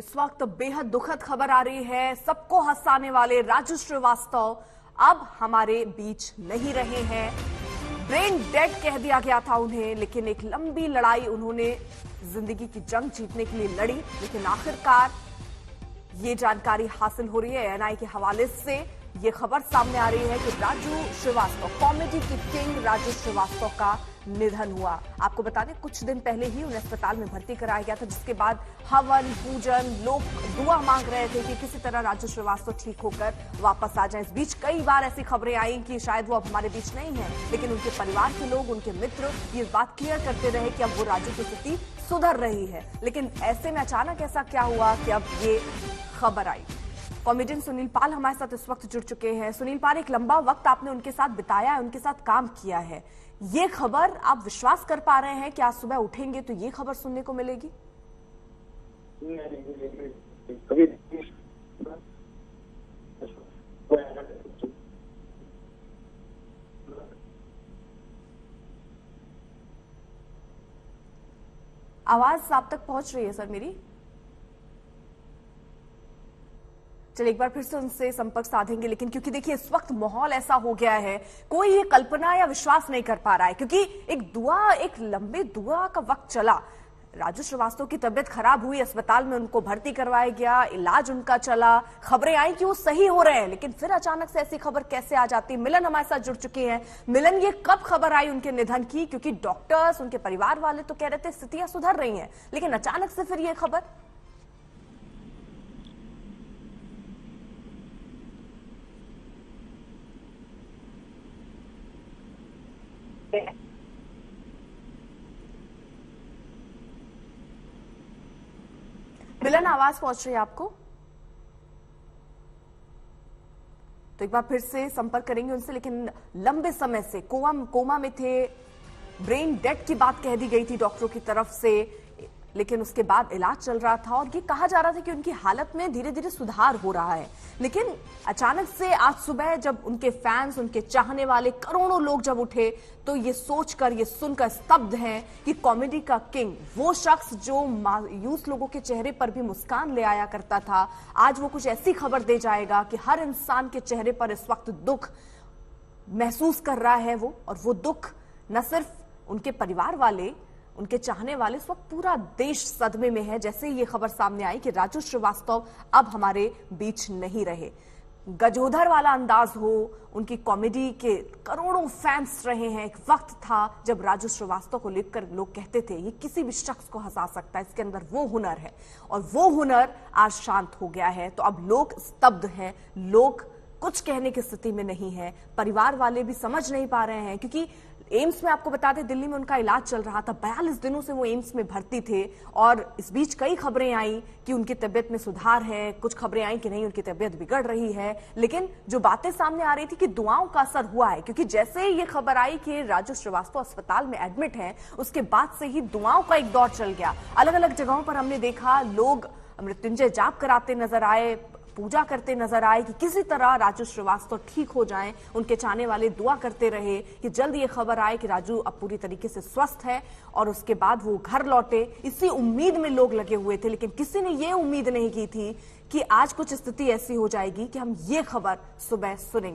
इस वक्त बेहद दुखद खबर आ रही है। सबको हंसाने वाले राजू श्रीवास्तव अब हमारे बीच नहीं रहे हैं। ब्रेन डेड कह दिया गया था उन्हें, लेकिन एक लंबी लड़ाई उन्होंने जिंदगी की जंग जीतने के लिए लड़ी। लेकिन आखिरकार ये जानकारी हासिल हो रही है एएनआई के हवाले से। ये खबर सामने आ रही है कि राजू श्रीवास्तव, कॉमेडी की किंग राजू श्रीवास्तव का निधन हुआ। आपको बता दें, कुछ दिन पहले ही उन्हें अस्पताल में भर्ती कराया गया था, जिसके बाद हवन पूजन, लोग दुआ मांग रहे थे कि किसी तरह राजू श्रीवास्तव ठीक होकर वापस आ जाएं। इस बीच कई बार ऐसी खबरें आई कि शायद वो अब हमारे बीच नहीं है, लेकिन उनके परिवार के लोग, उनके मित्र ये बात क्लियर करते रहे कि अब वो राजू की स्थिति सुधर रही है। लेकिन ऐसे में अचानक ऐसा क्या हुआ कि अब ये खबर आई। कॉमेडियन सुनील पाल हमारे साथ इस वक्त जुड़ चुके हैं। सुनील पाल, एक लंबा वक्त आपने उनके साथ बिताया है, उनके साथ काम किया है। ये खबर आप विश्वास कर पा रहे हैं कि आज सुबह उठेंगे तो ये खबर सुनने को मिलेगी? आवाज आप तक पहुंच रही है सर मेरी? चलिए एक बार फिर से उनसे संपर्क साधेंगे, लेकिन क्योंकि देखिए इस वक्त माहौल ऐसा हो गया है, कोई ये कल्पना या विश्वास नहीं कर पा रहा है, क्योंकि एक लंबे दुआ का वक्त चला। राजू श्रीवास्तव की तबीयत खराब हुई, अस्पताल में उनको भर्ती करवाया गया, इलाज उनका चला, खबरें आई कि वो सही हो रहे हैं, लेकिन फिर अचानक से ऐसी खबर कैसे आ जाती? मिलन हमारे साथ जुड़ चुके हैं। मिलन, ये कब खबर आई उनके निधन की? क्योंकि डॉक्टर्स, उनके परिवार वाले तो कह रहे थे स्थितियां सुधर रही हैं, लेकिन अचानक से फिर ये खबर। मिलन, आवाज पहुंच रही है आपको? तो एक बार फिर से संपर्क करेंगे उनसे, लेकिन लंबे समय से कोमा में थे, ब्रेन डेड की बात कह दी गई थी डॉक्टरों की तरफ से, लेकिन उसके बाद इलाज चल रहा था और ये कहा जा रहा था कि उनकी हालत में धीरे धीरे सुधार हो रहा है। लेकिन अचानक से आज सुबह जब उनके फैंस, उनके चाहने वाले करोड़ों लोग जब उठे, तो ये सोचकर, ये सुनकर स्तब्ध हैं कि कॉमेडी का किंग, वो शख्स जो मायूस लोगों के चेहरे पर भी मुस्कान ले आया करता था, आज वो कुछ ऐसी खबर दे जाएगा कि हर इंसान के चेहरे पर इस वक्त दुख महसूस कर रहा है वो। और वो दुख न सिर्फ उनके परिवार वाले, उनके चाहने वाले, इस वक्त पूरा देश सदमे में है। जैसे ये खबर सामने आई कि राजू श्रीवास्तव अब हमारे बीच नहीं रहे। गजोधर वाला अंदाज हो, उनकी कॉमेडी के करोड़ों फैंस रहे हैं। एक वक्त था जब राजू श्रीवास्तव को लेकर लोग कहते थे ये किसी भी शख्स को हंसा सकता है, इसके अंदर वो हुनर है, और वो हुनर आज शांत हो गया है। तो अब लोग स्तब्ध हैं, लोग कुछ कहने की स्थिति में नहीं है। परिवार वाले भी समझ नहीं पा रहे हैं, क्योंकि एम्स में, आपको बता दें, दिल्ली में उनका इलाज चल रहा था। 42 दिनों से वो एम्स में भर्ती थे, और इस बीच कई खबरें आई कि उनकी तबीयत में सुधार है, कुछ खबरें आई कि नहीं, उनकी तबीयत बिगड़ रही है। लेकिन जो बातें सामने आ रही थी कि दुआओं का असर हुआ है, क्योंकि जैसे ये खबर आई कि राजू श्रीवास्तव अस्पताल में एडमिट हैं, उसके बाद से ही दुआओं का एक दौर चल गया। अलग अलग जगहों पर हमने देखा लोग मृत्युंजय जाप कराते नजर आए, पूजा करते नजर आए कि किसी तरह राजू श्रीवास्तव ठीक हो जाएं। उनके चाहने वाले दुआ करते रहे कि जल्द ये खबर आए कि राजू अब पूरी तरीके से स्वस्थ है और उसके बाद वो घर लौटे। इसी उम्मीद में लोग लगे हुए थे, लेकिन किसी ने ये उम्मीद नहीं की थी कि आज कुछ स्थिति ऐसी हो जाएगी कि हम ये खबर सुबह सुनेंगे।